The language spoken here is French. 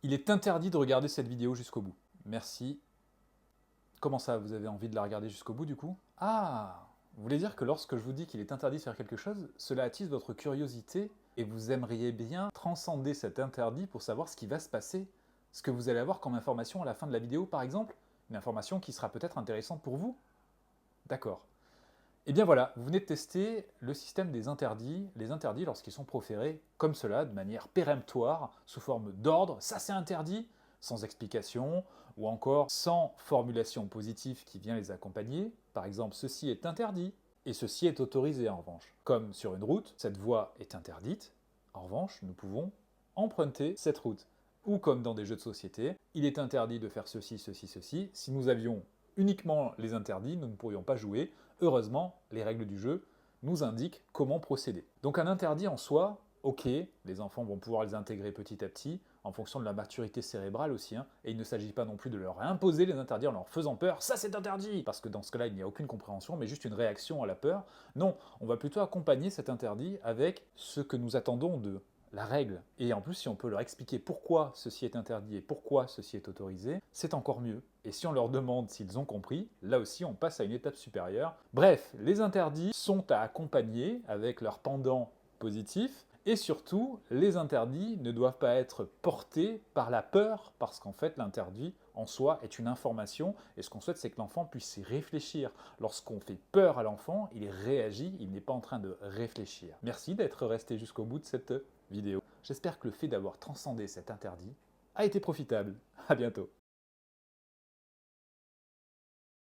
Il est interdit de regarder cette vidéo jusqu'au bout. Merci. Comment ça, vous avez envie de la regarder jusqu'au bout du coup? Ah! Vous voulez dire que lorsque je vous dis qu'il est interdit de faire quelque chose, cela attise votre curiosité et vous aimeriez bien transcender cet interdit pour savoir ce qui va se passer? Ce que vous allez avoir comme information à la fin de la vidéo par exemple? Une information qui sera peut-être intéressante pour vous? D'accord. Et bien voilà, vous venez de tester le système des interdits. Les interdits, lorsqu'ils sont proférés comme cela, de manière péremptoire, sous forme d'ordre, ça c'est interdit, sans explication, ou encore sans formulation positive qui vient les accompagner. Par exemple, ceci est interdit, et ceci est autorisé en revanche. Comme sur une route, cette voie est interdite, en revanche, nous pouvons emprunter cette route. Ou comme dans des jeux de société, il est interdit de faire ceci, ceci, ceci. Si nous avions uniquement les interdits, nous ne pourrions pas jouer. Heureusement, les règles du jeu nous indiquent comment procéder. Donc un interdit en soi, ok, les enfants vont pouvoir les intégrer petit à petit, en fonction de la maturité cérébrale aussi, hein, et il ne s'agit pas non plus de leur imposer les interdits en leur faisant peur, ça c'est interdit, parce que dans ce cas-là il n'y a aucune compréhension, mais juste une réaction à la peur. Non, on va plutôt accompagner cet interdit avec ce que nous attendons d'eux, la règle. Et en plus, si on peut leur expliquer pourquoi ceci est interdit et pourquoi ceci est autorisé, c'est encore mieux. Et si on leur demande s'ils ont compris, là aussi on passe à une étape supérieure. Bref, les interdits sont à accompagner avec leur pendant positif, et surtout, les interdits ne doivent pas être portés par la peur, parce qu'en fait l'interdit en soi est une information, et ce qu'on souhaite c'est que l'enfant puisse y réfléchir. Lorsqu'on fait peur à l'enfant, il réagit, il n'est pas en train de réfléchir. Merci d'être resté jusqu'au bout de cette vidéo. J'espère que le fait d'avoir transcendé cet interdit a été profitable. À bientôt.